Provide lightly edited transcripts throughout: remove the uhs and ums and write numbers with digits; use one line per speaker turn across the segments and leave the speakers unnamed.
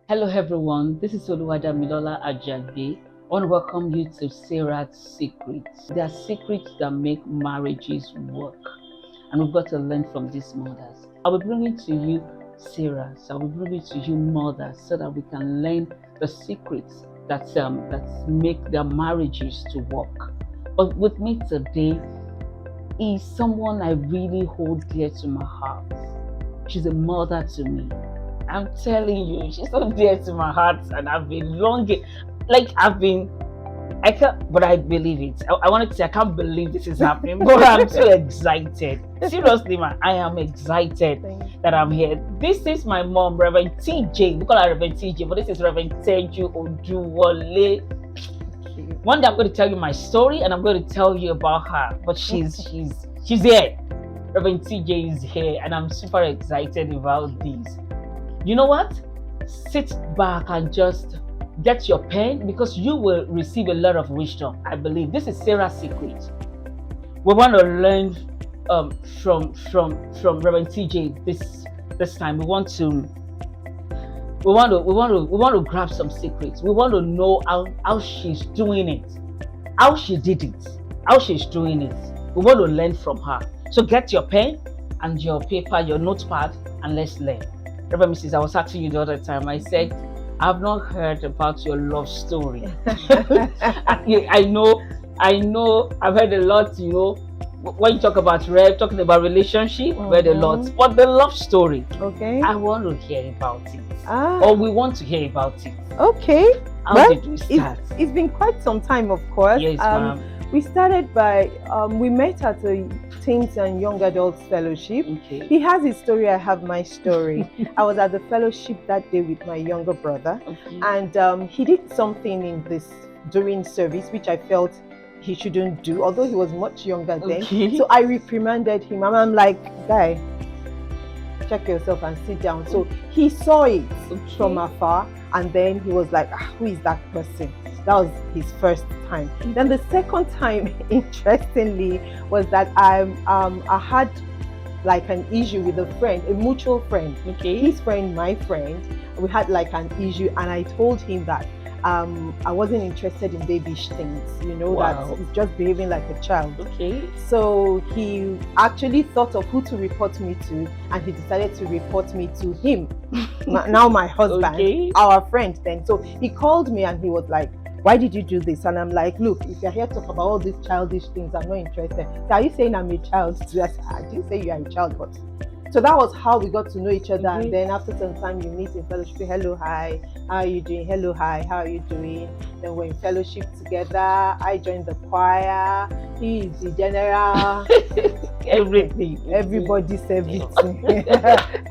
Hello everyone, this is Oluwajamilola Ajagbe. I want to welcome you to Sarah's Secrets. There are secrets that make marriages work, and we've got to learn from these mothers. I'll be bringing to you Sarah's, I'll be bringing to you mothers so that we can learn the secrets that make their marriages to work. But with me today is someone I really hold dear to my heart. She's a mother to me. I'm telling you, she's so dear to my heart, and I've been longing. I can't, but I believe it. I wanted to say, I can't believe this is happening, but I'm too excited. Seriously, man, I am excited that I'm here. This is my mom, Reverend TJ. We call her Reverend TJ, but this is Reverend Teju Oduwole. One day I'm going to tell you my story, and I'm going to tell you about her. But she's here. Reverend TJ is here, and I'm super excited about this. You know what? Sit back and just get your pen because you will receive a lot of wisdom. I believe this is Sarah's secret. We want to learn from Reverend TJ this time. We want to grab some secrets. We want to know how she's doing it, how she did it, how she's doing it. We want to learn from her. So get your pen and your paper, your notepad, and let's learn. Reverend Mrs. I was asking you the other time. I said, I've not heard about your love story. I know, I've heard a lot, when you talk about talking about relationship, heard a lot. But the love story,
Okay.
I want to hear about it.
Ah.
Or we want to hear about it.
Okay.
How did we start?
It's been quite some time, of course.
Yes, ma'am.
We started by, we met at a Teens and Young Adults Fellowship.
Okay.
He has his story, I have my story. I was at the fellowship that day with my younger brother,
Okay.
and he did something during service which I felt he shouldn't do, although he was much younger then.
Okay.
So I reprimanded him, and I'm like, guy, check yourself and sit down. So he saw it from afar, and then he was like, who is that person? That was his first time. Then the second time, interestingly, was that I had like an issue with a friend, a mutual friend.
Okay.
His friend, my friend, we had like an issue, and I told him that I wasn't interested in babish things,
Wow.
that he's just behaving like a child.
Okay.
So he actually thought of who to report me to, and he decided to report me to him. Now my husband,
Okay.
our friend then. So he called me and he was like, why did you do this? And I'm like, look, if you're here to talk about all these childish things, I'm not interested. So are you saying I'm a child? I said, I didn't say you are a child, but... So that was how we got to know each other.
Okay.
And then after some time, you meet in fellowship. Hello, hi. How are you doing? Hello, hi. How are you doing? Then we're in fellowship together. I joined the choir. He is the general.
Everything.
Everybody's everything.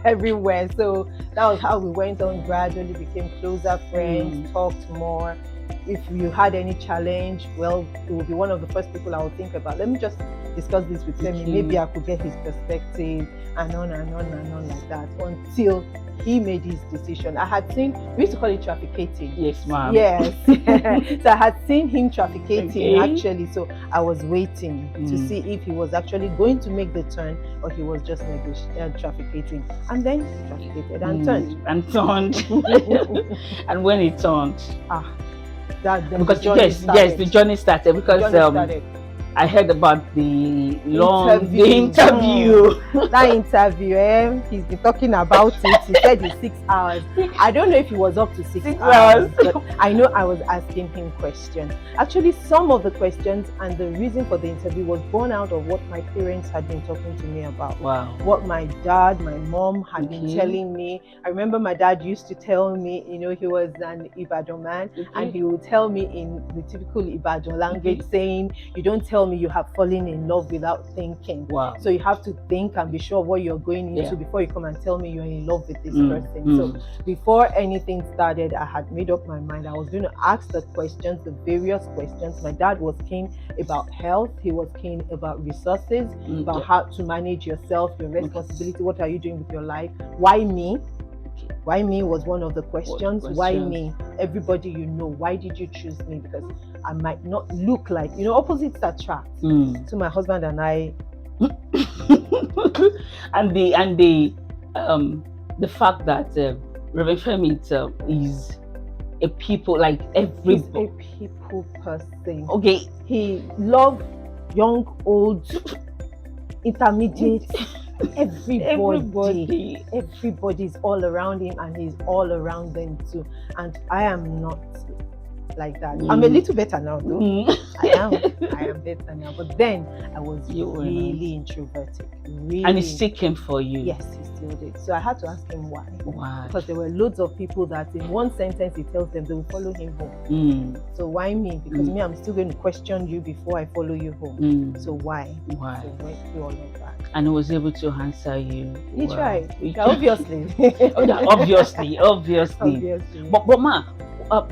Everywhere. So that was how we went on, gradually became closer friends, talked more. If you had any challenge, well, it will be one of the first people I would think about. Let me just discuss this with him. Maybe I could get his perspective, and on and on and on like that, until he made his decision. I had seen, we used to call it trafficking.
Yes, ma'am.
Yes. So I had seen him trafficking,
Okay.
actually. So I was waiting to see if he was actually going to make the turn, or he was just trafficking. And then he trafficated and turned.
And turned. And when he turned, because the journey started because I heard about the interview.
That interview, he's been talking about it. He said it's 6 hours. I don't know if he was up to 6 hours, but I know I was asking him questions. Actually, some of the questions and the reason for the interview was born out of what my parents had been talking to me about.
Wow.
What my dad, my mom had been telling me. I remember my dad used to tell me, he was an Ibadan man, and he would tell me in the typical Ibadan language, saying, you don't tell me you have fallen in love without thinking.
Wow.
So you have to think and be sure what you're going into before you come and tell me you're in love with this person. So before anything started, I had made up my mind. I was going to ask the questions, the various questions. My dad was keen about health. He was keen about resources, about how to manage yourself, your responsibility. What are you doing with your life? Why me? Why me was one of the questions. Why me? Everybody why did you choose me? Because I might not look like, opposites attract. So my husband and I...
and the fact that Reverend Femi is a people, like
He's
everybody.
a people person.
Okay.
He loves young, old, intermediate, everybody's all around him, and he's all around them too. And I am not like that. I'm a little better now though. I am better now, but then I was really introverted, really.
And he still came for you.
Yes, he still did. So I had to ask him why.
Why?
Because there were loads of people that in one sentence he tells them they will follow him home. So why me? Because me, I'm still going to question you before I follow you home. So why? So went through all of that.
And he was able to answer you.
He tried. Yeah, obviously.
Obviously. But ma,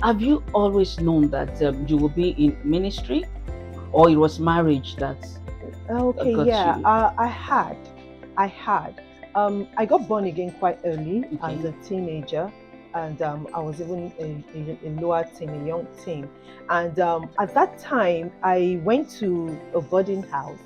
have you always known that you will be in ministry, or it was marriage that?
Okay, yeah, I had. I got born again quite early as a teenager, and I was even a lower teen, a young teen. And at that time, I went to a boarding house.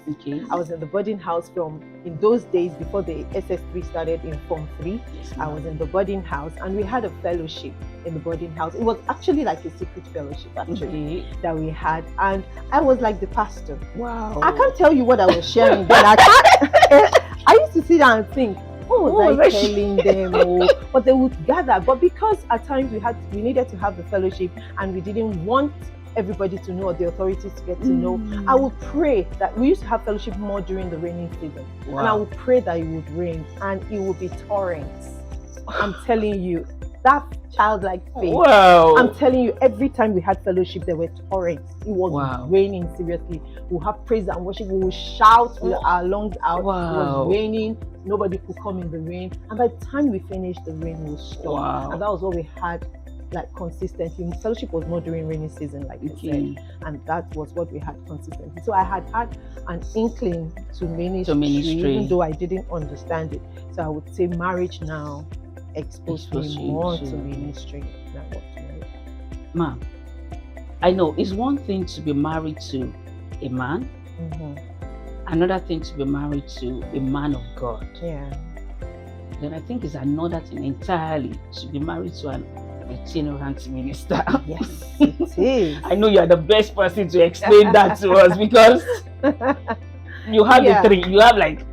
I was in the boarding house in those days before the SS3 started in Form 3. I was in the boarding house, and we had a fellowship in the boarding house. It was actually like a secret fellowship, actually, that we had. And I was like the pastor.
Wow.
I can't tell you what I was sharing, but I used to sit down and think, what was I telling them? But they would gather. But because at times we needed to have the fellowship, and we didn't want everybody to know, or the authorities to get to know, I would pray that we used to have fellowship more during the raining season. And I would pray that it would rain, and it would be torrents. I'm telling you, that childlike faith.
Wow.
I'm telling you, every time we had fellowship, there were torrents. It was raining, seriously. We'll have praise and worship. We will shout with our lungs out. It was raining. Nobody could come in the rain. And by the time we finished, the rain will stop. And that was what we had, like, consistently. Fellowship was not during rainy season, like you said. And that was what we had consistently. So I had an inkling to ministry, even though I didn't understand it. So I would say marriage now exposed me more to ministry than what to marriage.
Ma'am, I know it's one thing to be married to a man, another thing to be married to a man of God.
Yeah.
Then I think it's another thing entirely to be married to an itinerant minister.
Yes, it is.
I know you are the best person to explain that to us, because you have the three. You have like.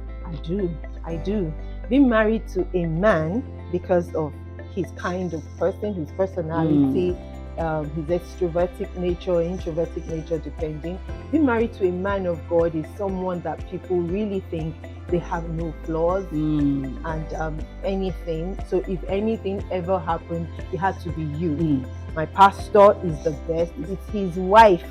I do. Being married to a man because of his kind of person, his personality, his extrovertic nature, introvertic nature, depending. Being married to a man of God is someone that people really think they have no flaws and anything. So if anything ever happened, it had to be you. My pastor is the best. It's his wife.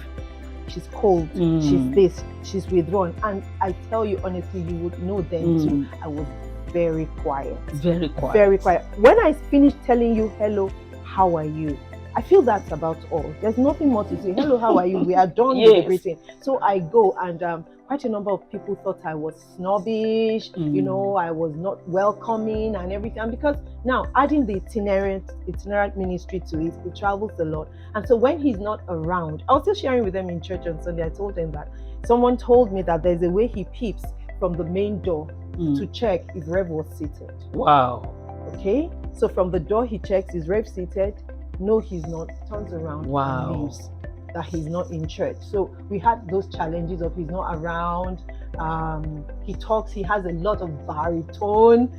She's cold. She's this. She's withdrawn. And I tell you honestly, you would know then too. I was very quiet. Very quiet. When I finish telling you hello, how are you? I feel that's about all. There's nothing more to say. Hello, how are you? We are done with everything. So I go, and quite a number of people thought I was snobbish, you know, I was not welcoming and everything. And because now adding the itinerant ministry to it, he travels a lot. And so when he's not around, I was still sharing with them in church on Sunday. I told them that someone told me that there's a way he peeps from the main door to check if Rev was seated.
Wow.
Okay, so from the door he checks, is Rev seated? No, he's not. Turns around and leaves. That he's not in church. So we had those challenges of he's not around. He talks. He has a lot of baritone.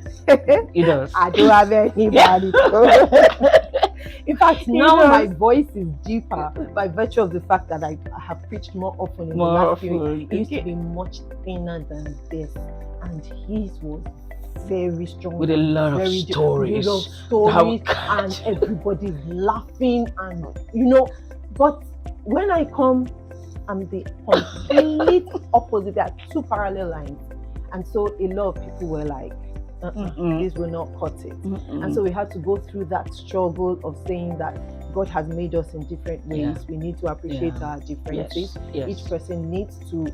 He does.
I don't have any baritone. In fact, now my voice is deeper by virtue of the fact that I have preached more often in the last few weeks. It used to be much thinner than this, and his was very strong,
with a lot of stories,
and everybody's laughing, and you know. But when I come, I'm the complete opposite. There are two parallel lines, and so a lot of people were like, this will not cut it. And so we had to go through that struggle of saying that God has made us in different ways. We need to appreciate our differences. Each person needs to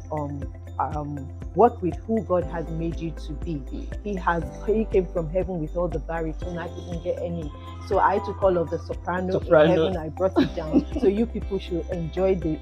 work with who God has made you to be. He came from heaven with all the baritone. I couldn't get any, so I took all of the soprano. In heaven. I brought it down. So you people should enjoy the,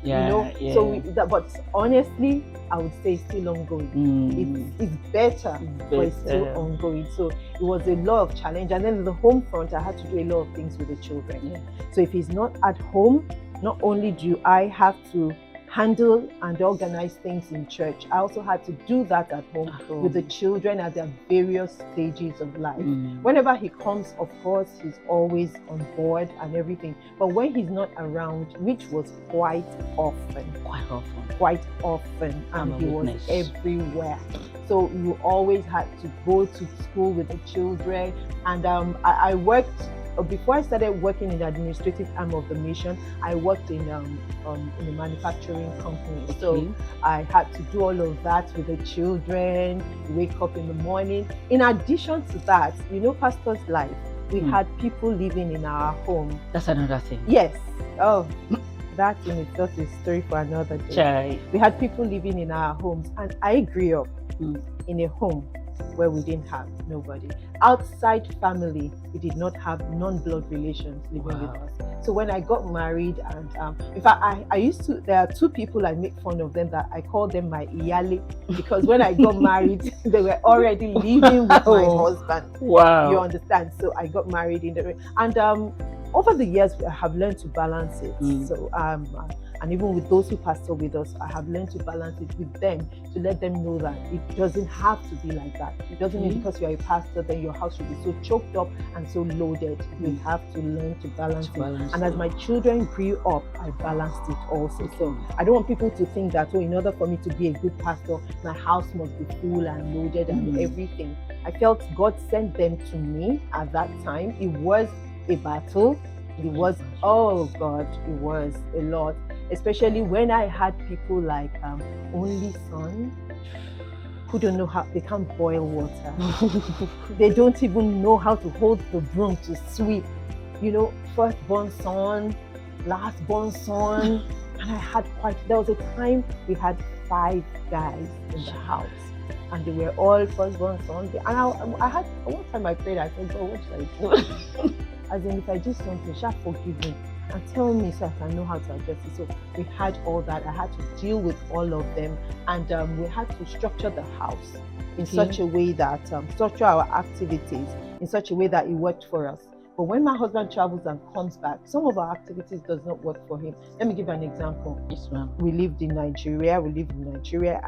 So but honestly, I would say it's still ongoing. It's better, but it's still ongoing. So it was a lot of challenge. And then the home front, I had to do a lot of things with the children. So if he's not at home, not only do I have to handle and organize things in church, I also had to do that at home with the children at their various stages of life. Whenever he comes, of course, he's always on board and everything. But when he's not around, which was quite often, and he was everywhere. So you always had to go to school with the children. And I worked. Before I started working in the administrative arm of the mission, I worked in a manufacturing company. So I had to do all of that with the children, wake up in the morning. In addition to that, pastor's life, we had people living in our home.
That's another thing.
Yes. Oh, that in itself is a story for another day. We had people living in our homes, and I grew up in a home where we didn't have nobody. Outside family, we did not have non-blood relations living with us. So when I got married, and in fact, there are two people I make fun of them, that I call them my iyale, because when I got married, they were already living with my husband.
Wow.
You understand? So I got married in the, and over the years, I have learned to balance it. So and even with those who pastor with us, I have learned to balance it with them, to let them know that it doesn't have to be like that. It doesn't mean because you are a pastor, then your house should be so choked up and so loaded. We have to learn to balance it. And as my children grew up, I balanced it also. So I don't want people to think that, in order for me to be a good pastor, my house must be full and loaded and everything. I felt God sent them to me at that time. It was a battle. It was, it was a lot. Especially when I had people like only son, who don't know how, they can't boil water. They don't even know how to hold the broom to sweep. Firstborn son, lastborn son. And there was a time we had 5 guys in the house. And they were all firstborn sons. And I had, one time I prayed, I said, God, what should I do? As in, if I do something, shall forgive me and tell me so I can know how to address it. So we had all that. I had to deal with all of them, and we had to structure the house in such a way that structure our activities in such a way that it worked for us. But when my husband travels and comes back, some of our activities does not work for him. Let me give an example.
Yes, ma'am.
We lived in Nigeria,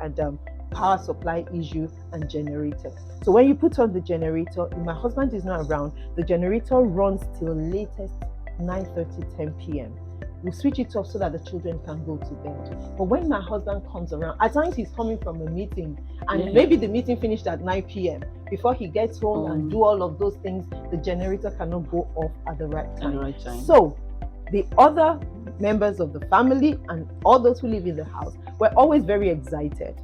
and power supply issue and generator. So when you put on the generator, if my husband is not around, the generator runs till latest 9:30, 10 p.m. We switch it off so that the children can go to bed. But when my husband comes around, at times he's coming from a meeting, and maybe the meeting finished at 9 p.m. Before he gets home and do all of those things, the generator cannot go off at the right time. So the other members of the family and all those who live in the house were always very excited.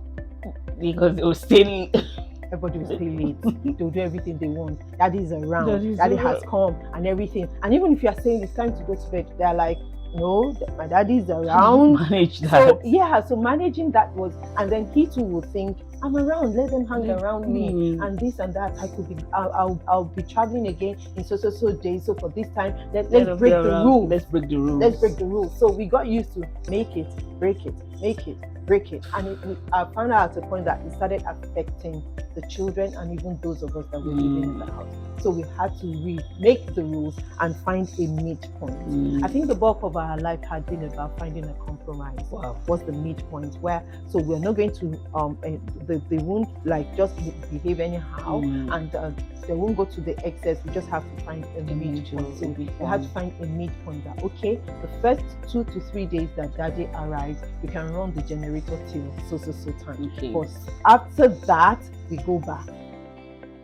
Because it was still...
Everybody will stay late. They'll do everything they want. Daddy's around. Daddy has come and everything. And even if you're saying it's time to go to bed, they're like, no, my daddy's around.
Manage that.
So managing that was, and then he too will think, I'm around, let them hang around me, and this and that. I'll be traveling again in so days. So for this time, let's break the rule.
Let's break the rules.
So we got used to make it, break it, make it, break it. And I found out at a point that it started affecting the children and even those of us that were living in the house. So we had to remake the rules and find a midpoint. I think the bulk of our life had been about finding a compromise.
Wow.
What's the midpoint? So we're not going to, they won't just behave anyhow, and they won't go to the excess. We just have to find a midpoint. So we had to find a midpoint that, okay, the first 2 to 3 days that daddy arrives, we can run the generator till so time.
Okay.
But after that, we go back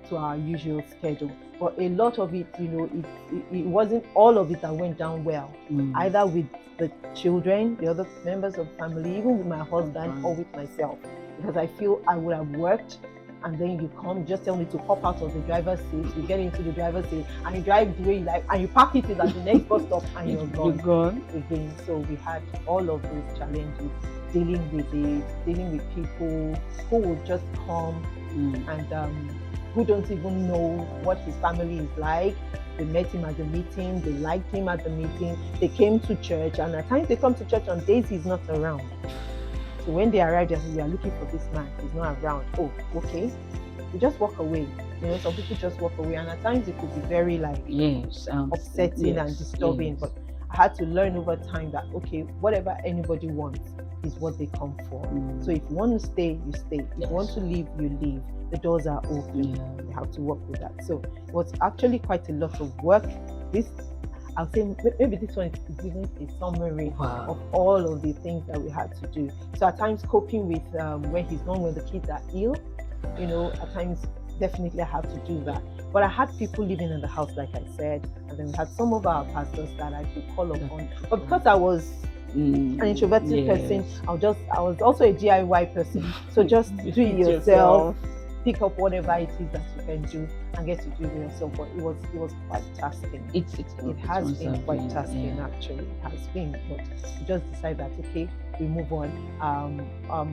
to our usual schedule. But a lot of it, it wasn't all of it that went down well, either with the children, the other members of the family, even with my husband or with myself. Because I feel I would have worked, and then you come, just tell me to hop out of the driver's seat, you get into the driver's seat, and you drive the way you like, and you park it at the next bus stop, and you're gone again. So we had all of those challenges dealing with it, dealing with people who will just come and who don't even know what his family is like. They met him at the meeting, they liked him at the meeting, they came to church, and at times they come to church on days he's not around. So when they arrive, they say, "We are looking for this man, he's not around." Oh, okay. You just walk away. Some people just walk away, and at times it could be very upsetting and disturbing. But I had to learn over time that, okay, whatever anybody wants is what they come for. So if you want to stay, you stay. If you want to leave, you leave. The doors are open. You have to work with that. So it was actually quite a lot of work. I'll say maybe this one is even a summary of all of the things that we had to do. So at times coping with when he's gone, when the kids are ill, at times definitely I have to do that. But I had people living in the house, like I said, and then we had some of our pastors that I could call upon. But because I was an introverted person, I was also a DIY person. So just do it yourself. Pick up whatever it is that you can do and get to do it yourself. But it was quite tasking. It has been quite tasking, actually. It has been. But you just decide that, okay, we move on.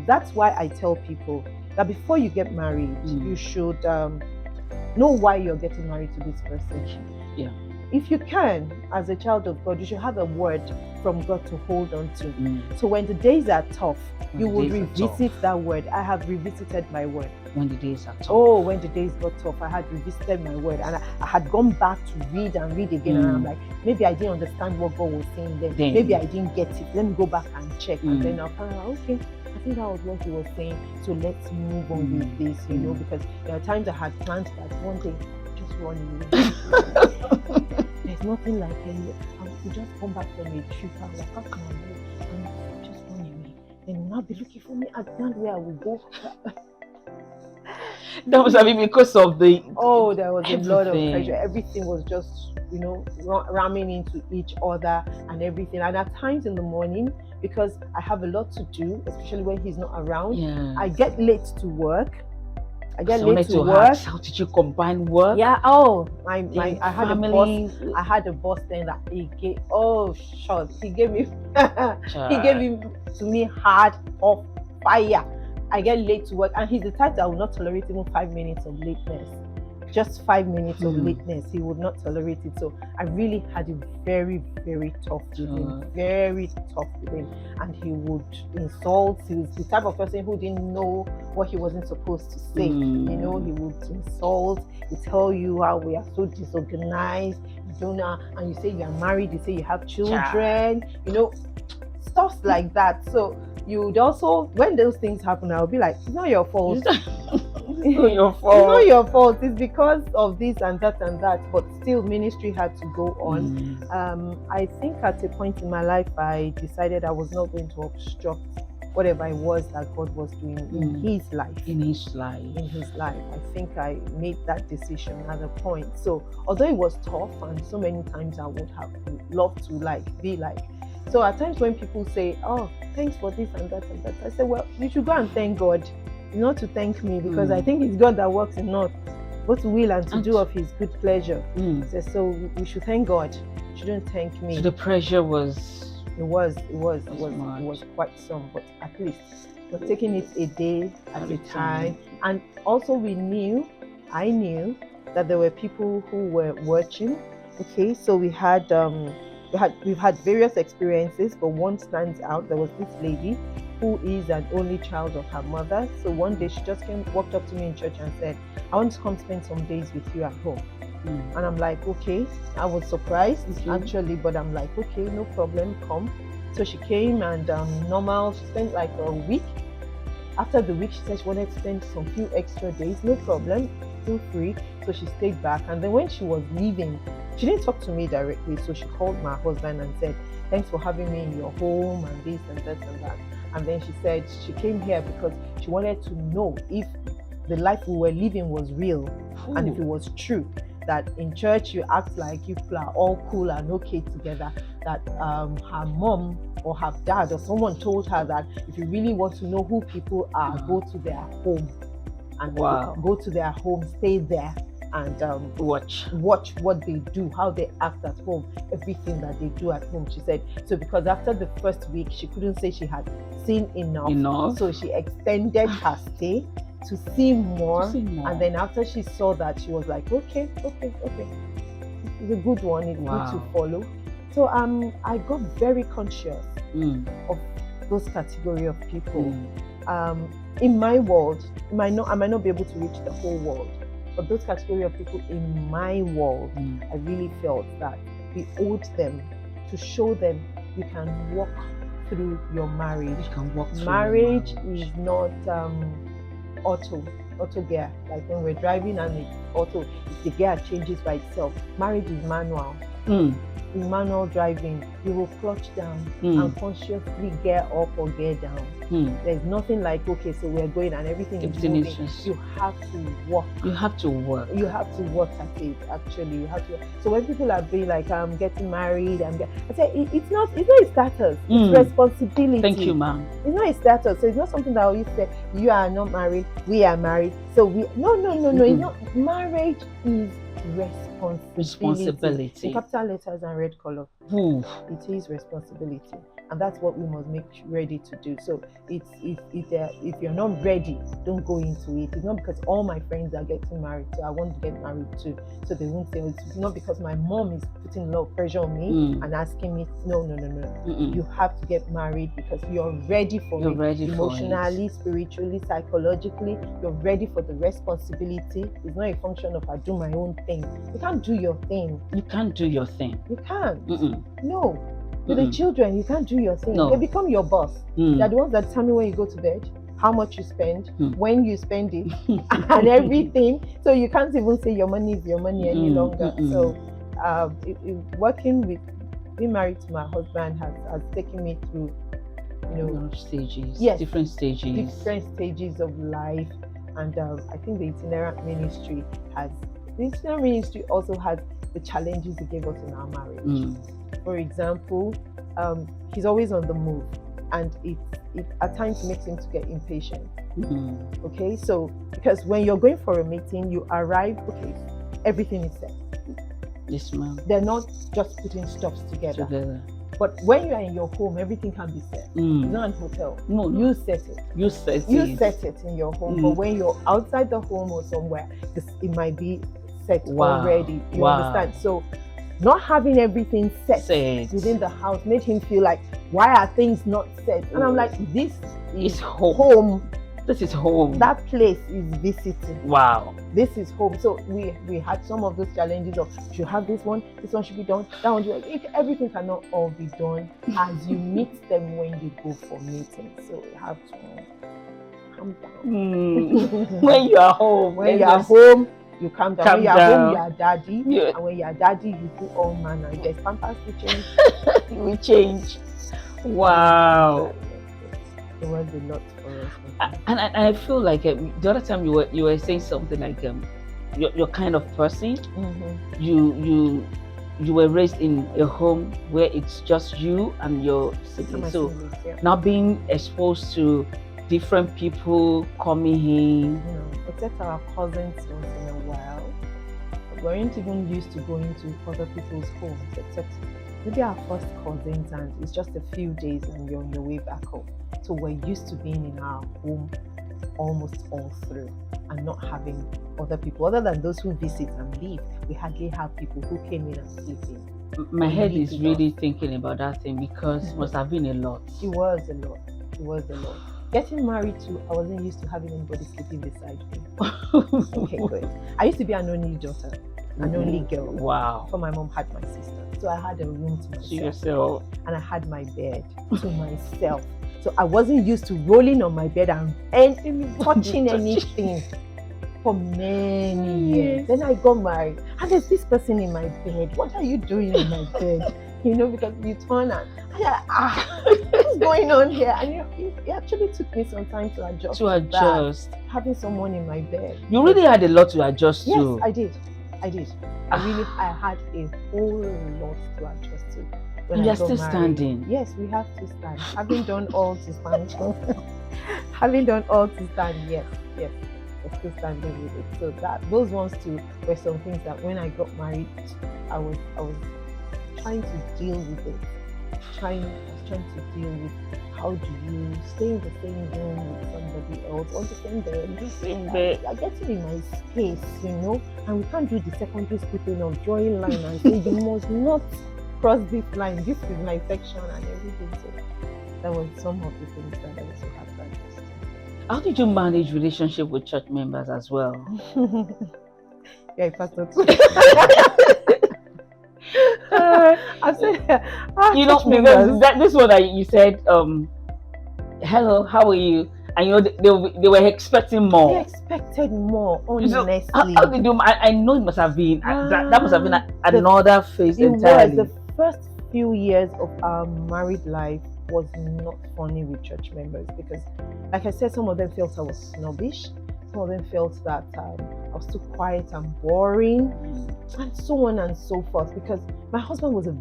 That's why I tell people that before you get married, you should know why you're getting married to this person.
Yeah.
If you can, as a child of God, you should have a word from God to hold on to. So when the days are tough, you will revisit that word. I have revisited my word.
When the days are tough.
Oh, when the days got tough, I had revisited my word, and I had gone back to read and read again. And I'm like, maybe I didn't understand what God was saying then. Maybe I didn't get it. Let me go back and check. And then I'll find out, okay, I think that was what he was saying. So let's move on with this, because there are times I had planned that one day, just run away. There's nothing like it. I just come back from a trip. I'm like, how can I do? And just run away. Then you'll not be looking for me at that where I will go.
That was because of the
there was a lot of pressure. Everything was just ramming into each other and everything. And at times in the morning, because I have a lot to do, especially when he's not around, I get late to work. How did you combine work? Yeah. Oh, I had a boss. I had a boss then that he gave. Oh, short. He gave me. He gave it to me hard off fire. I get late to work, and he's the type that will not tolerate even 5 minutes of lateness. Just 5 minutes of lateness, he would not tolerate it. So I really had it very, very tough with him. Very tough with him, and he would insult. He was the type of person who didn't know what he wasn't supposed to say. He would insult. He tell you how we are so disorganized. You don't know, and you say you are married. You say you have children. Stuff like that. So you would also, when those things happen, I'll be like, it's not your fault. It's not your fault. It's not your fault. It's because of this and that and that. But still, ministry had to go on. I think at a point in my life, I decided I was not going to obstruct whatever it was that God was doing in his life. In his life. I think I made that decision at a point. So although it was tough, and so many times I would have loved to be like. So at times when people say, "Oh, thanks for this and that and that," I say, "Well, you should go and thank God, not to thank me, because I think it's God that works in us, both to will and to do of His good pleasure." So we should thank God. You shouldn't thank me.
So the pressure was.
It was quite some, but at least we're taking it a day at a time. And also I knew that there were people who were watching. Okay, so we've had various experiences, but one stands out. There was this lady who is an only child of her mother. So one day she just walked up to me in church and said, "I want to come spend some days with you at home." And I'm like, okay. I was surprised actually, but I'm like, okay, no problem, come. So she came and she spent like a week. After the week, she said she wanted to spend some few extra days. No problem, feel free. So she stayed back, and then when she was leaving, she didn't talk to me directly. So she called my husband and said, "Thanks for having me in your home and this and that and that." And then she said she came here because she wanted to know if the life we were living was real and if it was true. That in church you act like you people are all cool and okay together. That her mom or her dad or someone told her that if you really want to know who people are, go to their home and go to their home, stay there. and
Watch.
watch what they do, how they act at home, everything that they do at home. She said, so because after the first week, she couldn't say she had seen enough. So she extended her stay to see more. And then after she saw that, she was like, okay. It's a good one. It's good to follow. So I got very conscious of those category of people. In my world, I might not be able to reach the whole world, but those category of people in my world, I really felt that we owed them to show them you can walk through your marriage.
You can walk through
marriage is not auto gear, like when we're driving and it's auto, the gear changes by itself. Marriage is manual. In manual driving, you will clutch down and consciously gear up or gear down. There's nothing like, okay, so we're going and everything is moving. You have to walk.
You have to work.
You have to work at it, actually. You have to. So when people are being like, I'm getting married, I say, it's not a status, it's responsibility.
Thank you, ma'am.
It's not a status. So it's not something that I always say, you are not married, we are married. So no. It's not. Marriage is responsibility. In capital letters and red color. It is responsibility, and that's what we must make ready to do. So if you're not ready, don't go into it. It's not because all my friends are getting married, so I want to get married too. So they won't say, it's not because my mom is putting a lot of pressure on me and asking me. No. You have to get married because you're ready for it.
Ready
emotionally, spiritually, psychologically. You're ready for the responsibility. It's not a function of I do my own thing. You can't do your thing.
You can't do your thing.
You can't. No. With the children, you can't do your thing.
No.
They become your boss. They're the ones that determine when you go to bed, how much you spend, when you spend it, and everything. So you can't even say your money is your money any longer. So being married to my husband has taken me through,
stages.
Yes,
different stages
of life. And I think the itinerant ministry also has the challenges it gave us in our marriage. For example, he's always on the move, and it at times makes him to get impatient. Okay, so because when you're going for a meeting, you arrive, okay, everything is set.
Yes, ma'am.
They're not just putting stuffs together. But when you are in your home, everything can be set. It's not a hotel.
No.
You set it.
You set
it in your home. But when you're outside the home or somewhere, it might be set already. You understand? So not having everything set within the house made him feel like, why are things not set? And I'm like, this is home.
This is home.
That place is visiting.
Wow.
This is home. So we had some of those challenges of, should have this one should be done, that one should be done. Everything cannot all be done as you meet them when you go for meetings. So you have to calm down.
When you are home.
When you are home, you calm down. When you are home, you are daddy.
Yeah.
And when you are daddy, you do all manner. There's pampers to change.
We change. Wow.
It was a lot for us.
And I feel like the other time you were saying something like you're kind of person. You were raised in a home where it's just you and your siblings. So now being exposed to different people coming in.
Except our cousins once in a while. We weren't even used to going to other people's homes, except maybe our first cousins, and it's just a few days and you're on your way back home. So we're used to being in our home almost all through and not having other people. Other than those who visit and leave, we hardly have people who came in and sleep in.
My head is really thinking about that thing because it must have been a lot.
It was a lot. Getting married to, I wasn't used to having anybody sleeping beside me. Okay, good. I used to be an only daughter, an only girl.
Wow.
So my mom had my sister. So I had a room to
myself.
And I had my bed to myself. So I wasn't used to rolling on my bed and touching anything for many years. Then I got married. And there's this person in my bed. What are you doing in my bed? Because you turn and what's going on here? And it actually took me some time to adjust. Having someone in my bed.
You really had a lot to adjust to.
Yes, I did. I had a whole lot to adjust to.
You are still standing.
Yes, we have to stand. Having done all to stand. Yes. we're still standing with it. So those ones too were some things that when I got married, I was trying to deal with it. I was trying to deal with how do you stay in the same room with somebody else on the same bed. I get in my space, and we can't do the secondary school thing of drawing line and say you must not cross this line. This is my section and everything. So that was some of the things that I also had to adjust.
How did you manage relationship with church members as well?
Yeah, pastor. I said,
because this one that you said, hello, how are you? And they were expecting more.
They expected more, honestly.
How did you? I know it must have been that must have been another phase entirely.
The first few years of our married life was not funny with church members because, like I said, some of them felt I was snobbish. Some of them felt that I was too quiet and boring, and so on and so forth. Because my husband was a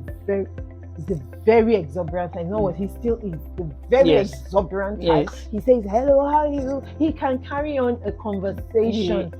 very exuberant. I know what he still is. Very exuberant type. He says, "Hello, how are you?" He can carry on a conversation,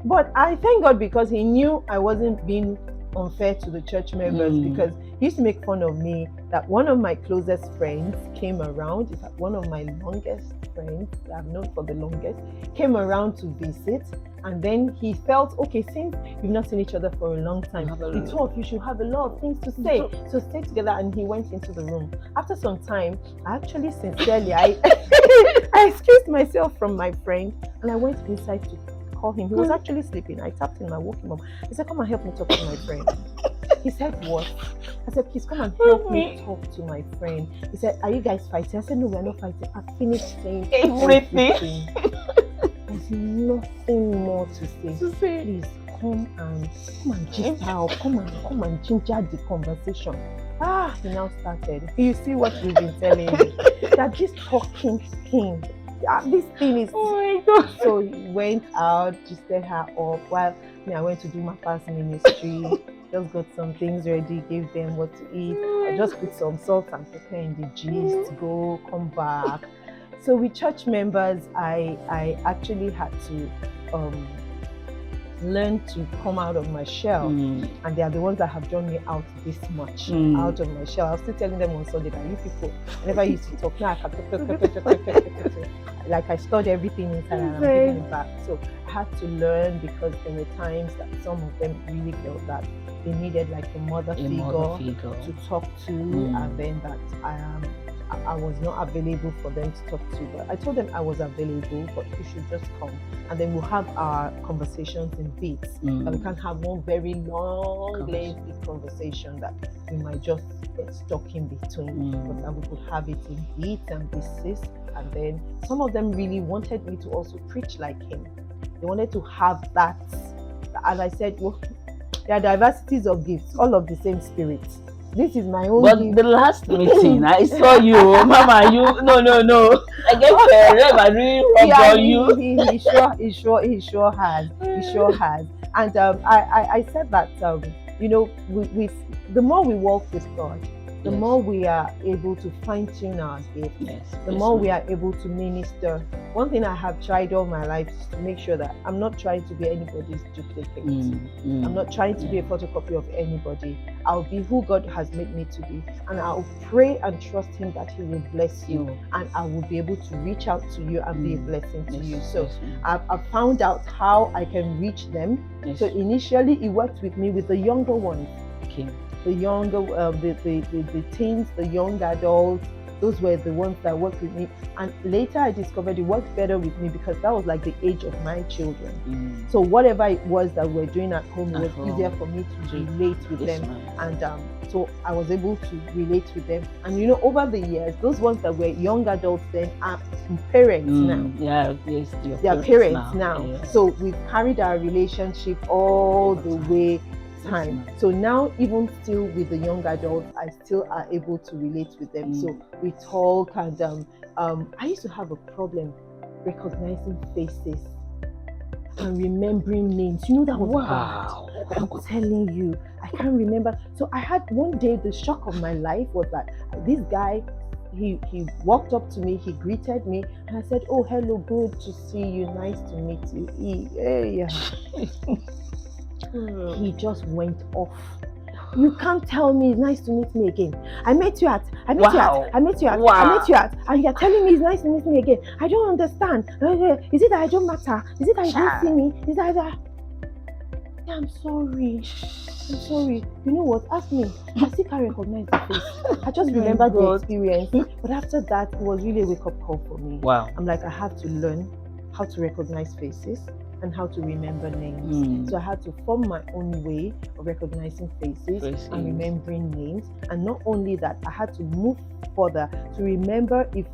But I thank God because he knew I wasn't being unfair to the church members because he used to make fun of me that one of my closest friends came around. In fact, one of my longest friends that I've known for the longest came around to visit, and then he felt, okay, since you've not seen each other for a long time, the two of you should have a lot of things to say, so stay together. And he went into the room. After some time, I actually sincerely I excused myself from my friend and I went inside to call him. He was actually sleeping. I tapped him, I woke him up. I said, come and help me talk to my friend. He said, what? I said, please come and help me talk to my friend. He said, are you guys fighting? I said, no, we're not fighting. I finished saying everything. There's nothing more to say. Please come and just out. Come and ginger the conversation. He now started. You see what we've been telling you? That this talking thing. This thing is.
Oh my God.
So he went out, just set her up while I went to do my past ministry. Just got some things ready, gave them what to eat. I just put some salt and pepper in the gist, go, come back. So with church members, I actually had to learn to come out of my shell, and they are the ones that have drawn me out this much out of my shell. I was still telling them on Sunday that you people, I never used to talk. Now I can like I stored everything inside and I'm giving it back. So I had to learn because there were times that some of them really felt that they needed like a mother figure to talk to, and then that I was not available for them to talk to. But I told them I was available, but you should just come. And then we'll have our conversations in bits. And we can have one very long, lengthy conversation that we might just get stuck in between. But that we could have it in bits and pieces. And then some of them really wanted me to also preach like him. They wanted to have that. As I said, well, there are diversities of gifts, all of the same spirit. This is my own.
But the last meeting, I saw you, Mama. No. I get I really rubbed on you.
He sure has. And I said that with the more we walk with God, the more we are able to fine-tune our gifts, the more we are able to minister. One thing I have tried all my life is to make sure that I'm not trying to be anybody's duplicate. I'm not trying to be a photocopy of anybody. I'll be who God has made me to be, and I'll pray and trust Him that He will bless you, and I will be able to reach out to you and be a blessing to you. So I've found out how I can reach them. So initially, it worked with me with the younger ones. The younger, the teens, the young adults, those were the ones that worked with me. And later I discovered it worked better with me because that was like the age of my children. So whatever it was that we were doing at home, it was easier for me to relate with them. And so I was able to relate with them. And over the years, those ones that were young adults then are parents now. They are parents now.
Yeah.
So we've carried our relationship all the way time. So now, even still with the young adults, I still are able to relate with them. So we talk, and I used to have a problem recognizing faces and remembering names. That was bad. I'm telling you, I can't remember. So I had one day, the shock of my life was that this guy he walked up to me, he greeted me, and I said, "Oh, hello, good to see you, nice to meet you." He just went off. You can't tell me it's nice to meet me again. I met you at, and you're telling me it's nice to meet me again. I don't understand. Is it that I don't matter? Is it that you don't see me? Is that I'm sorry. You know what? Ask me. I still can't recognize the face. I just remember the experience. But after that, it was really a wake-up call for me.
Wow.
I'm like, I have to learn how to recognize faces and how to remember names. So I had to form my own way of recognizing faces and remembering names. And not only that, I had to move further to remember if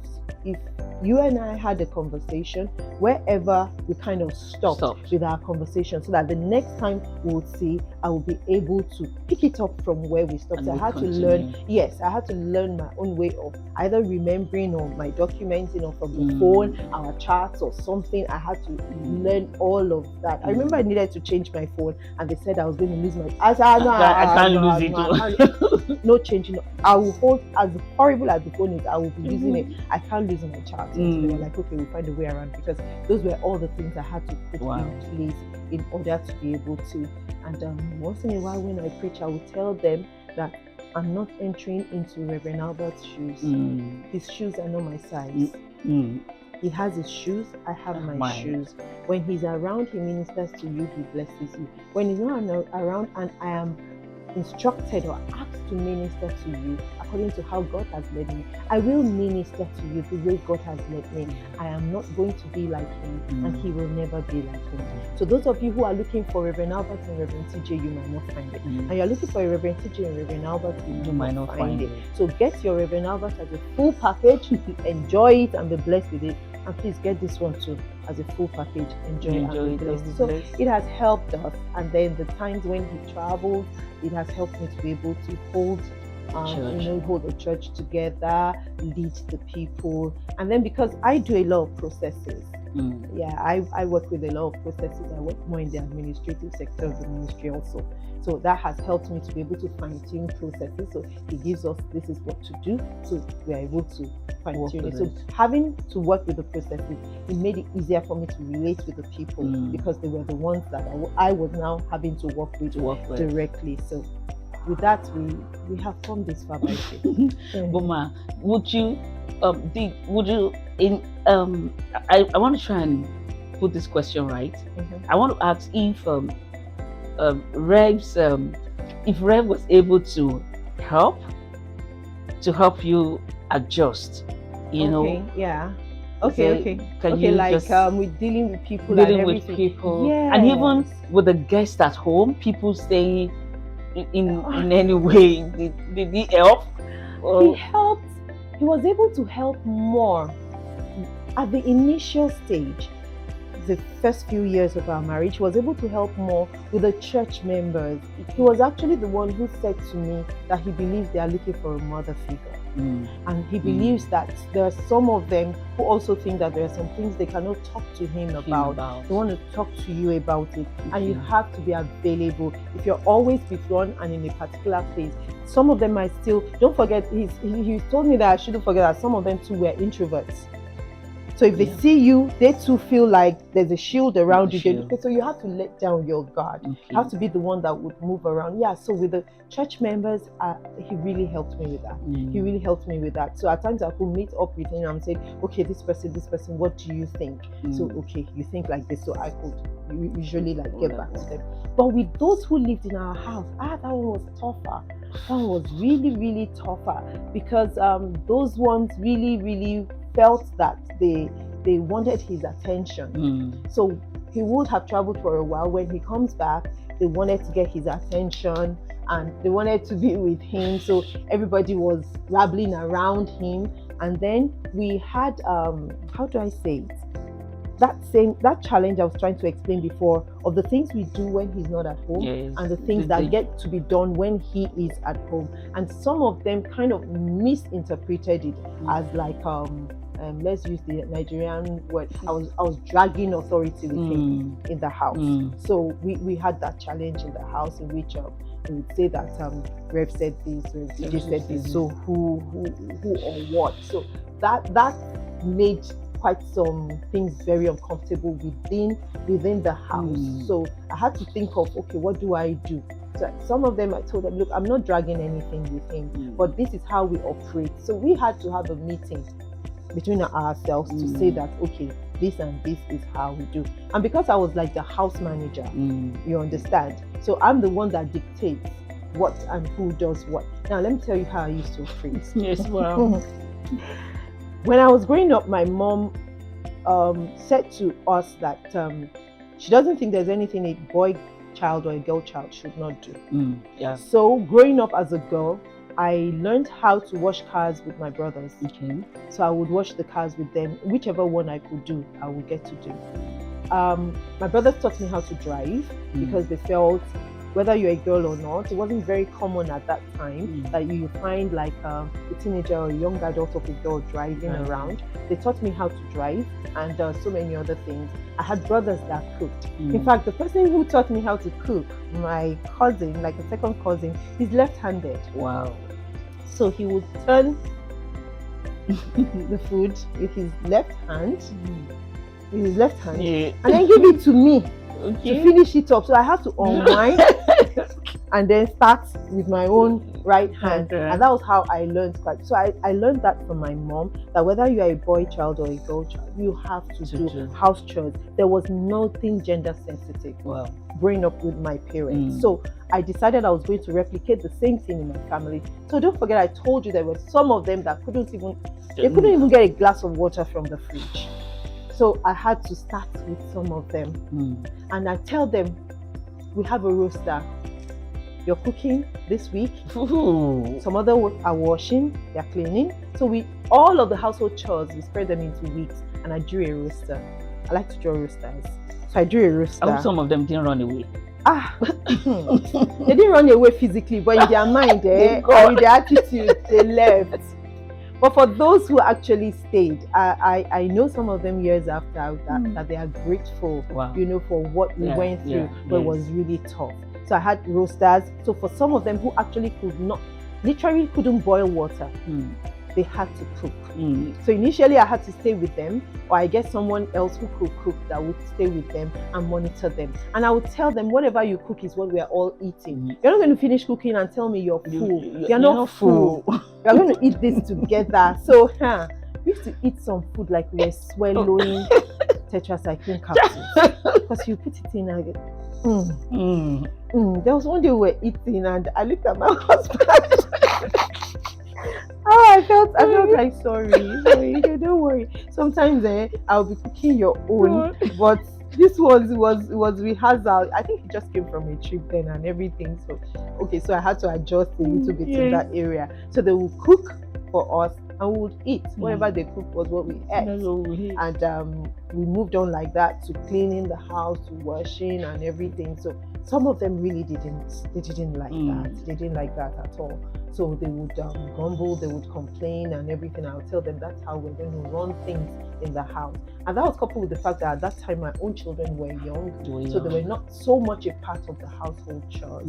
you and I had a conversation, wherever we kind of stopped with our conversation, so that the next time we would see, I would be able to pick it up from where we stopped. So I had to learn, I had to learn my own way of either remembering or my documenting or from the phone, our charts or something. I had to learn all of that. I remember I needed to change my phone and they said I was going to lose my, I can't lose it. No changing. I will hold, as horrible as the phone is, I will be using it. I can't lose my charts. So they were like, okay, we'll find a way around, because those were all the things I had to put in place in order to be able to. And once in a while when I preach, I will tell them that I'm not entering into Reverend Albert's shoes. His shoes are not my size. He has his shoes, I have my shoes. When he's around, he ministers to you, he blesses you. When he's not around and I am instructed or asked to minister to you according to how God has led me, I will minister to you the way God has led me. I am not going to be like him, and he will never be like him. So those of you who are looking for Reverend Albert and Reverend TJ, you might not find it. And you're looking for a Reverend TJ and Reverend Albert, you might not find it. So get your Reverend Albert as a full package, enjoy it and be blessed with it. And please get this one too as a full package. Enjoy and be blessed. So it has helped us. And then the times when he travels, it has helped me to be able to hold the church together, lead the people. And then because I do a lot of processes, I work with a lot of processes. I work more in the administrative sector of the ministry also. So that has helped me to be able to fine-tune processes. So he gives us, this is what to do. So we are able to fine-tune it. So having to work with the processes, it made it easier for me to relate with the people because they were the ones that I was now having to work with directly. So with that, we have come this far by faith.
Boma, would you I want to try and put this question right. I want to ask if if Rev was able to help you adjust, you know.
Yeah. Okay.
Can you
like
just
with dealing with people and everything.
And even with the guests at home, people staying in any way, did he help?
He helped. He was able to help more at the initial stage. The first few years of our marriage, he was able to help more with the church members. He was actually the one who said to me that he believes they are looking for a mother figure. And he believes that there are some of them who also think that there are some things they cannot talk to him about. They want to talk to you about it. And you have to be available. If you're always withdrawn and in a particular place, some of them might still, don't forget, he told me that I shouldn't forget that some of them too were introverts. So if they see you, they too feel like there's a shield around you. So you have to let down your guard. You have to be the one that would move around. So with the church members, he really helped me with that. He really helped me with that. So at times I could meet up with him and I'm saying, okay, this person, what do you think? So, okay, you think like this. So I could usually get back to them. But with those who lived in our house, that one was tougher. That one was really, really tougher because those ones really, really felt that they wanted his attention. So he would have traveled for a while. When he comes back, they wanted to get his attention and they wanted to be with him. So everybody was rattling around him. And then we had, how do I say it? That challenge I was trying to explain before of the things we do when he's not at home and the things that get to be done when he is at home. And some of them kind of misinterpreted it as let's use the Nigerian word. I was dragging authority with him in the house. So we had that challenge in the house in which they would say that Rev said this, Rev TJ said this, so who or what. So that made quite some things very uncomfortable within the house. So I had to think of, okay, what do I do? So some of them, I told them, look, I'm not dragging anything with him, but this is how we operate. So we had to have a meeting between ourselves to say that, okay, this and this is how we do. And because I was like the house manager, you understand? So I'm the one that dictates what and who does what. Now, let me tell you how I used to operate.
Yes, wow.
When I was growing up, my mom said to us that she doesn't think there's anything a boy child or a girl child should not do. So growing up as a girl, I learned how to wash cars with my brothers.
Okay.
So I would wash the cars with them. Whichever one I could do, I would get to do. My brothers taught me how to drive because they felt, whether you're a girl or not, it wasn't very common at that time that you find like a teenager or a young adult of a girl driving around. They taught me how to drive and so many other things. I had brothers that cooked. In fact, the person who taught me how to cook, my cousin, like a second cousin, he's left-handed.
Wow.
So he would turn the food with his left hand, and then give it to me to finish it up. So I had to unwind and then start with my own right hand. And that was how I learned. So I learned that from my mom, that whether you are a boy child or a girl child, you have to do house chores. There was nothing gender sensitive growing up with my parents. So I decided I was going to replicate the same thing in my family. So don't forget, I told you there were some of them that couldn't even get a glass of water from the fridge. So I had to start with some of them. And I tell them, we have a roster. You're cooking this week. Some other are washing, they're cleaning. So all of the household chores, we spread them into weeks, and I drew a roster. I like to draw rosters. So I drew a roster.
I hope some of them didn't run away.
They didn't run away physically, but in their mind, or in their attitude, they left. But for those who actually stayed, I know some of them years after that they are grateful, for what we went through, but it was really tough. So I had roasters. So for some of them who actually literally couldn't boil water, they had to cook. So initially I had to stay with them, or I get someone else who could cook that would stay with them and monitor them. And I would tell them, whatever you cook is what we are all eating. You're not going to finish cooking and tell me you're full. You're not full. You're going to eat this together. So we used to eat some food like we were swallowing tetracycline capsules, because you put it in and there was one day we were eating and I looked at my husband. I felt like sorry, don't worry. Sometimes I'll be cooking your own, but this was rehearsal. I think he just came from a trip then and everything. So I had to adjust a little bit in that area. So they will cook for us and we would eat. Whatever they cooked was what we ate. And we moved on like that to cleaning the house, to washing and everything. So some of them really didn't like that. They didn't like that at all. So they would grumble, they would complain and everything. I would tell them that's how we're going to run things in the house. And that was coupled with the fact that at that time my own children were young, so they were not so much a part of the household chores,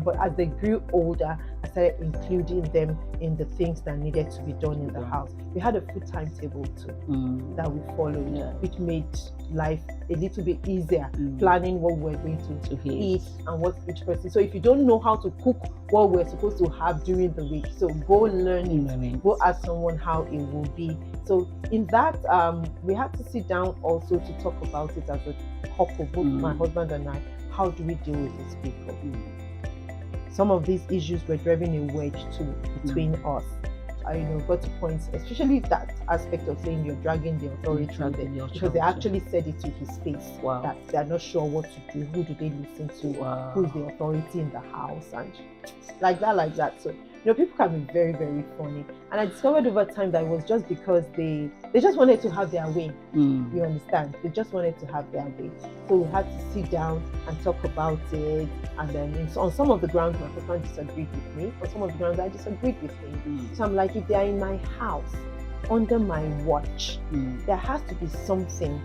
but as they grew older, I started including them in the things that needed to be done in the house. We had a food timetable too that we followed, which made life a little bit easier, planning what we're going to eat and what each person. So if you don't know how to cook what we're supposed to have during the week, so go learn it, go ask someone how it will be. So in that, we had to sit down also to talk about it as a couple, both my husband and I. How do we deal with these people? Some of these issues were driving a wedge too between us. I got to points, especially that aspect of saying you're dragging the authority there, because they actually said it to his face that they're not sure what to do. Who do they listen to? Who is the authority in the house? And like that. So people can be very, very funny. And I discovered over time that it was just because they just wanted to have their way. You understand? They just wanted to have their way. So we had to sit down and talk about it. And then on some of the grounds, my husband disagreed with me. On some of the grounds, I disagreed with him. So I'm like, if they are in my house, under my watch, there has to be something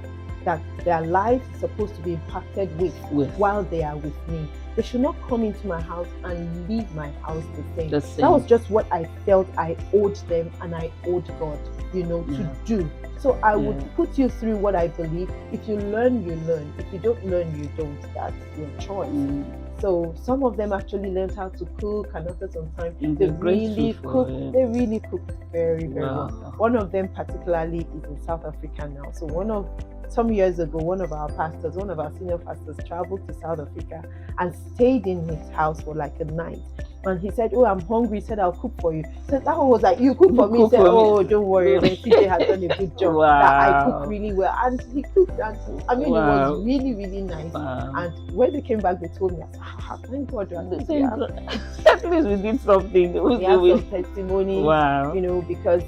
that their life is supposed to be impacted with while they are with me. They should not come into my house and leave my house the same. That was just what I felt I owed them and I owed God, to do. So I would put you through what I believe. If you learn, you learn. If you don't learn, you don't. That's your choice. So some of them actually learned how to cook, and after some time, they really cook. They really cook very, very well. One of them particularly is in South Africa now. So some years ago, one of our senior pastors traveled to South Africa and stayed in his house for like a night. And he said, "Oh, I'm hungry." He said, "I'll cook for you." So that one was like, "You cook for me?" He said, "Oh, don't worry. CJ has done a good job. That I cook really well." And he cooked, and I mean, it was really, really nice. And when they came back, they told me, "Thank God, at least
we did something."
We have some testimony, because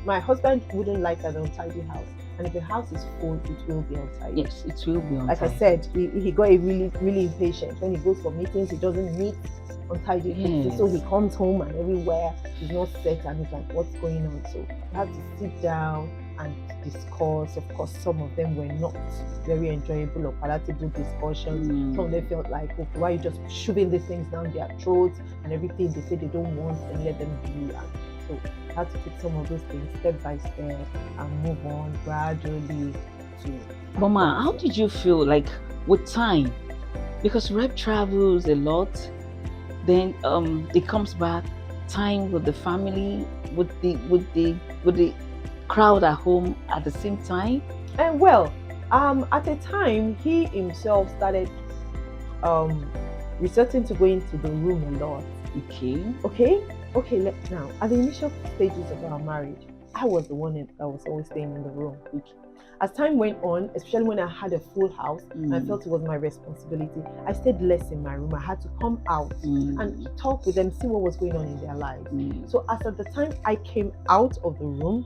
my husband wouldn't like an untidy house. And if the house is full, it will be untidy.
Yes, it will be untidy.
Like I said, he got a really, really impatient. When he goes for meetings, he doesn't meet untidy places. So he comes home and everywhere is not set, and he's like, "What's going on?" So we had to sit down and discuss. Of course, some of them were not very enjoyable or palatable discussions. Some of them felt like, "Okay, why are you just shoving these things down their throats and everything they say they don't want, and let them be." And so I had to take some of those things step by step and move on gradually to.
Mama, how did you feel like with time? Because Rep travels a lot, then it comes back, time with the family, with the crowd at home at the same time.
And at the time, he himself started resorting to going to the room a lot. Okay, now, at the initial stages of our marriage, I was the one that was always staying in the room. As time went on, especially when I had a full house, and I felt it was my responsibility, I stayed less in my room. I had to come out and talk with them, see what was going on in their lives. So as at the time I came out of the room,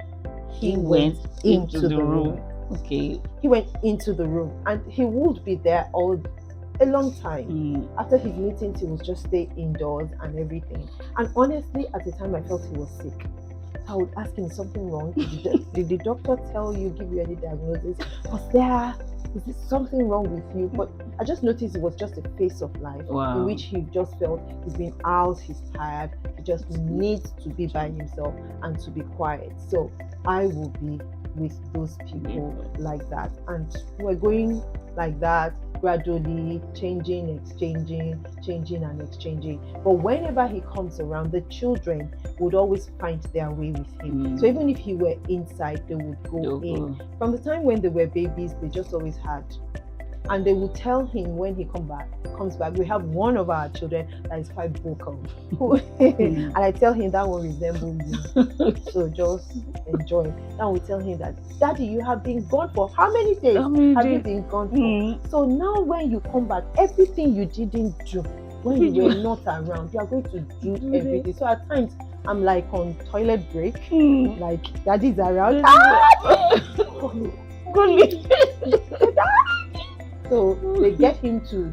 he went into the room.
Okay.
He went into the room, and he would be there a long time. After his meetings, he would just stay indoors and everything. And honestly, at the time, I felt he was sick. So I would ask him, something wrong? Did the doctor give you any diagnosis? Is there something wrong with you? But I just noticed it was just a phase of life in which he just felt he's been out, he's tired, he just needs to be by himself and to be quiet. So I will be with those people like that. And we're going like that, gradually changing and exchanging. But whenever he comes around, the children would always find their way with him. So even if he were inside, they would go in. From the time when they were babies, they just always had. And they would tell him when he comes back, we have one of our children that is quite vocal. And I tell him that one resembles you. So just enjoy. Now we tell him that, "Daddy, you have been gone for how many days? Have you been gone for?" So now when you come back, everything you didn't do when you were not around, you are going to do everything. So at times I'm like on toilet break, like Daddy's around. So they get him to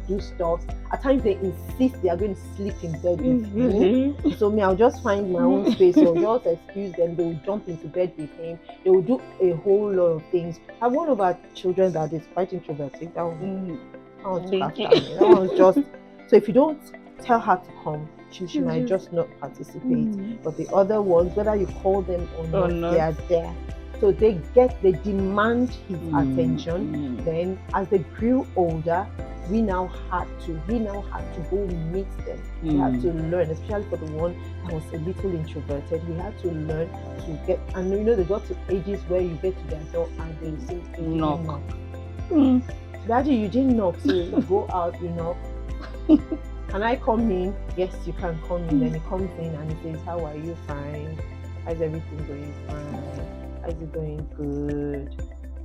do stuff. At times they insist they are going to sleep in bed with me. So I'll just find my own space. So just excuse them. They will jump into bed with him. They will do a whole lot of things. I have one of our children that is quite introverted. That one just. So if you don't tell her to come, she might just not participate. But the other ones, whether you call them or not, they are there. So they demand his attention. Then as they grew older, he now had to go meet them. He had to learn, especially for the one that was a little introverted. He had to learn to get, and they got to ages where you get to their door and they say, knock. Daddy, you didn't knock, so you go out, you knock. Can I come in? Yes, you can come in. Then he comes in and he says, "How are you? Fine. How's everything going? Fine. How's it going? Good.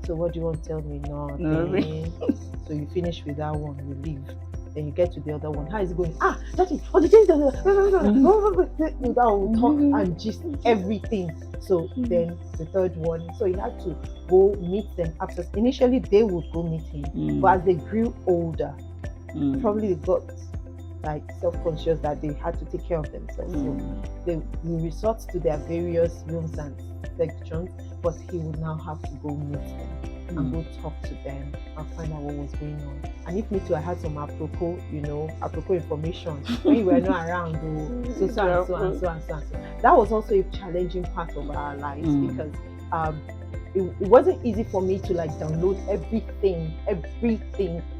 So what do you want to tell me? Nothing." So you finish with that one, you leave. Then you get to the other one. How is it going? That's it. The things that will talk and gist everything. So then the third one. So he had to go meet them after. Initially they would go meet him, but as they grew older, probably they got like self-conscious that they had to take care of themselves. So they will resort to their various rooms and sections, but he would now have to go meet them. and go talk to them and find out what was going on. And if me too, I had some apropos information when you were not around, so and so and so and so and so. That was also a challenging part of our lives because it wasn't easy for me to like download everything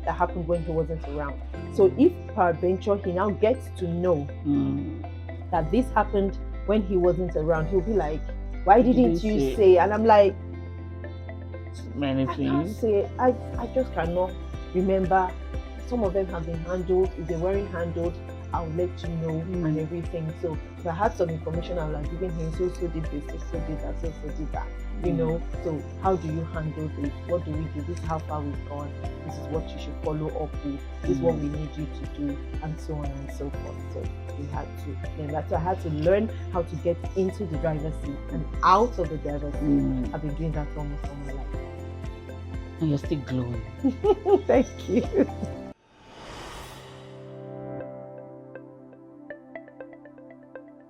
that happened when he wasn't around. So if peradventure he now gets to know that this happened when he wasn't around, he'll be like, why didn't you say? And I'm like,
many things.
I just cannot remember. Some of them have been handled. If they weren't handled, I'll let you know and everything. So if I had some information, I would have given him, so did this, so did that, so did that. You know, so how do you handle this? What do we do? This is how far we've gone. This is what you should follow up with. This is what we need you to do, and so on and so forth. So we had to, so I had to learn how to get into the driver's seat and out of the driver's seat. I've been doing that almost all my life.
And you're still glowing.
Thank you.